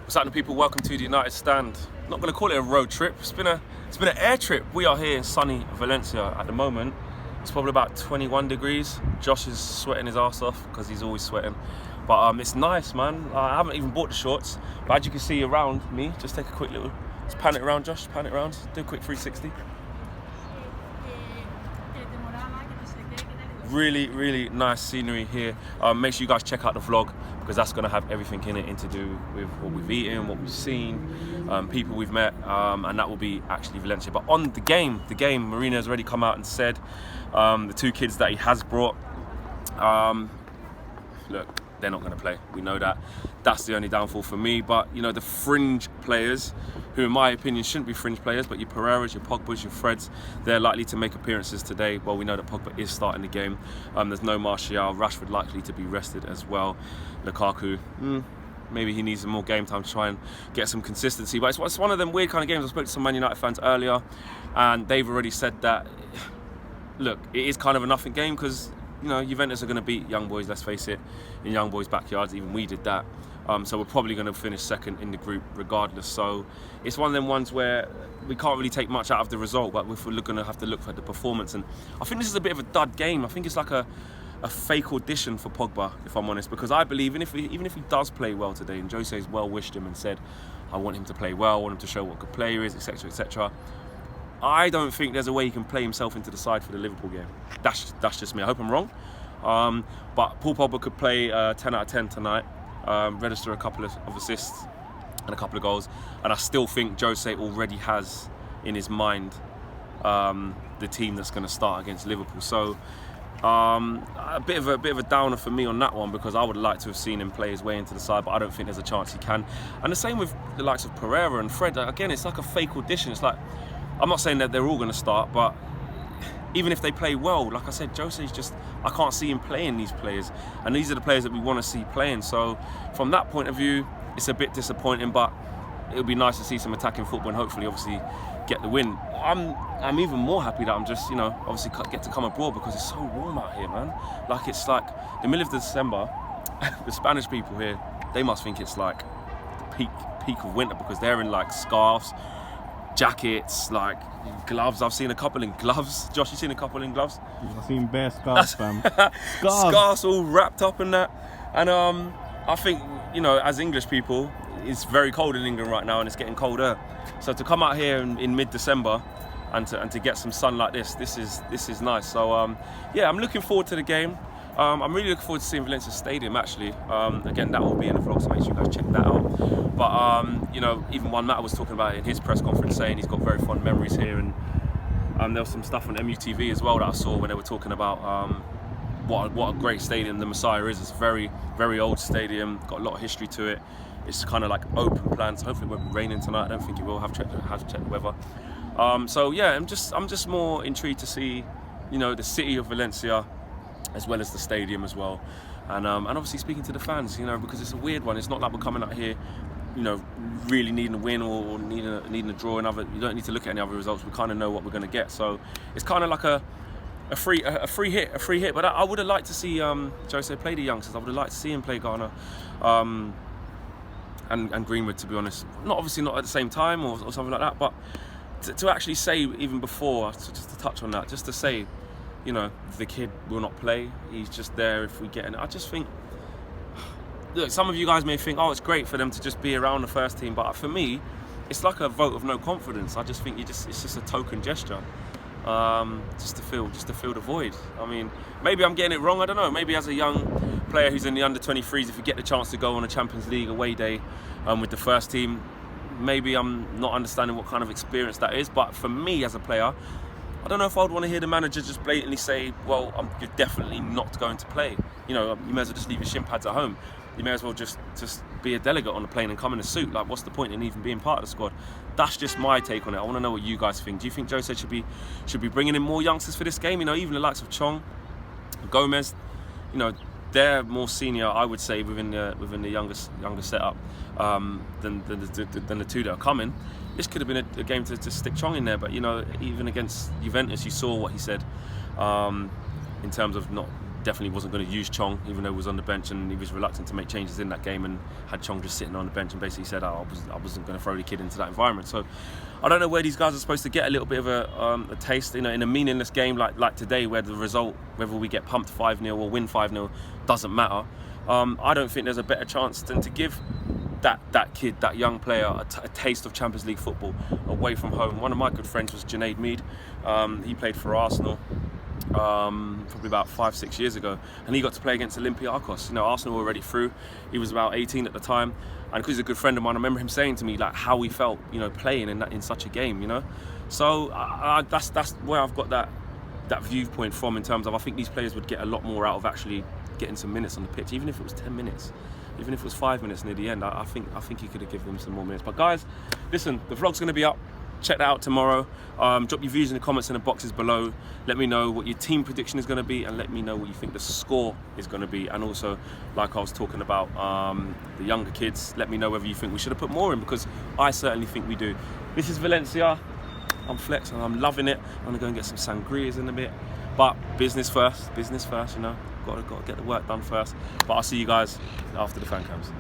What's happening, people? Welcome to the United Stand. I'm not going to call it a road trip. It's been an air trip. We are here in sunny Valencia at the moment. It's probably about 21 degrees. Josh is sweating his ass off because he's always sweating. But it's nice, man. I haven't even bought the shorts. But as you can see around me, just take a quick little, just pan it around, Josh. Pan it around. Do a quick 360. Really, really nice scenery here. Make sure you guys check out the vlog because that's going to have everything in it to do with what we've eaten, what we've seen, people we've met, and that will be actually Valencia. But on the game, Marina has already come out and said the two kids that he has brought, look, they're not going to play. We know that. That's the only downfall for me. But, you know, the fringe players, who in my opinion shouldn't be fringe players, but your Pereiras, your Pogbas, your Freds, they're likely to make appearances today. Well, we know that Pogba is starting the game. There's no Martial. Rashford likely to be rested as well. Lukaku, maybe he needs some more game time to try and get some consistency. But it's one of them weird kind of games. I spoke to some Man United fans earlier, and they've already said that, look, it is kind of a nothing game because, you know, Juventus are going to beat Young Boys, let's face it, in Young Boys' backyards. Even we did that. So we're probably going to finish second in the group regardless. So it's one of them ones where we can't really take much out of the result, but if we're going to have to look for the performance. And I think this is a bit of a dud game. I think it's like a fake audition for Pogba, if I'm honest, because I believe even if he does play well today, and Jose's well wished him and said, I want him to play well, I want him to show what a good player he is, etc., etc. I don't think there's a way he can play himself into the side for the Liverpool game. That's just me. I hope I'm wrong. But Paul Pogba could play 10 out of 10 tonight, register a couple of assists and a couple of goals, and I still think Jose already has in his mind the team that's going to start against Liverpool. So a bit of a downer for me on that one, because I would like to have seen him play his way into the side, but I don't think there's a chance he can. And the same with the likes of Pereira and Fred. Again, it's like a fake audition. It's like, I'm not saying that they're all going to start, but even if they play well, like I said, Jose's just, I can't see him playing these players. And these are the players that we want to see playing. So from that point of view, it's a bit disappointing, but it would be nice to see some attacking football and hopefully, obviously, get the win. I'm even more happy that I'm just, you know, obviously get to come abroad because it's so warm out here, man. Like, it's like the middle of December. The Spanish people here, they must think it's like the peak of winter because they're in like scarves, jackets, like gloves. I've seen a couple in gloves. Josh, you seen a couple in gloves? I've seen bare scarves, fam. Scarves all wrapped up in that. And I think, you know, as English people, it's very cold in England right now and it's getting colder. So to come out here in mid-December and to get some sun like this is nice. So yeah, I'm looking forward to the game. I'm really looking forward to seeing Valencia Stadium actually. Again, that will be in the vlog, so make sure you guys check that out. But you know, even Juan Mata was talking about it in his press conference, saying he's got very fond memories here, and there was some stuff on MUTV as well that I saw when they were talking about what a great stadium the Mestalla is. It's a very, very old stadium, got a lot of history to it. It's kind of like open plan, so hopefully it won't be raining tonight. I don't think it will. Have to check the weather. So yeah, I'm just more intrigued to see, you know, the city of Valencia, as well as the stadium as well, and obviously speaking to the fans, you know, because it's a weird one. It's not like we're coming out here, you know, really needing a win or needing a draw. And you don't need to look at any other results. We kind of know what we're going to get. So it's kind of like a free hit. But I would have liked to see Jose play the youngsters. I would have liked to see him play Ghana and Greenwood, to be honest. Not at the same time or something like that, but to actually say, even before, just to touch on that, just to say, you know, the kid will not play. He's just there if we get in. I just think, look, some of you guys may think, oh, it's great for them to just be around the first team, but for me, it's like a vote of no confidence. I just think it's just a token gesture, just to fill the void. I mean, maybe I'm getting it wrong. I don't know. Maybe as a young player who's in the under-23s, if you get the chance to go on a Champions League away day with the first team, maybe I'm not understanding what kind of experience that is. But for me as a player, I don't know if I'd want to hear the manager just blatantly say, well, you're definitely not going to play. You know, you may as well just leave your shin pads at home. You may as well just be a delegate on the plane and come in a suit. Like, what's the point in even being part of the squad? That's just my take on it. I want to know what you guys think. Do you think Jose should be bringing in more youngsters for this game? You know, even the likes of Chong, Gomez, you know, they're more senior, I would say, within the younger setup than the two that are coming. This could have been a game to stick Chong in there, but you know, even against Juventus, you saw what he said in terms of not definitely wasn't going to use Chong, even though he was on the bench, and he was reluctant to make changes in that game, and had Chong just sitting on the bench and basically said, I wasn't going to throw the kid into that environment. So I don't know where these guys are supposed to get a little bit of a taste, in a meaningless game like today, where the result, whether we get pumped 5-0 or win 5-0, doesn't matter. I don't think there's a better chance than to give that kid, that young player, a taste of Champions League football away from home. One of my good friends was Junaid Mead. He played for Arsenal probably about 5-6 years ago, and he got to play against Olympiacos. Arsenal were already through. He was about 18 at the time, and because he's a good friend of mine, I remember him saying to me like how he felt, playing in such a game. So that's where I've got that viewpoint from, in terms of I think these players would get a lot more out of actually getting some minutes on the pitch, even if it was 10 minutes. Even if it was 5 minutes near the end, I think he could have given them some more minutes. But guys, listen, the vlog's going to be up. Check that out tomorrow. Drop your views in the comments in the boxes below. Let me know what your team prediction is going to be, and let me know what you think the score is going to be. And also, like I was talking about the younger kids, let me know whether you think we should have put more in, because I certainly think we do. This is Valencia. I'm Flex and I'm loving it. I'm going to go and get some sangrias in a bit. But business first, Got to get the work done first. But I'll see you guys after the fan cams.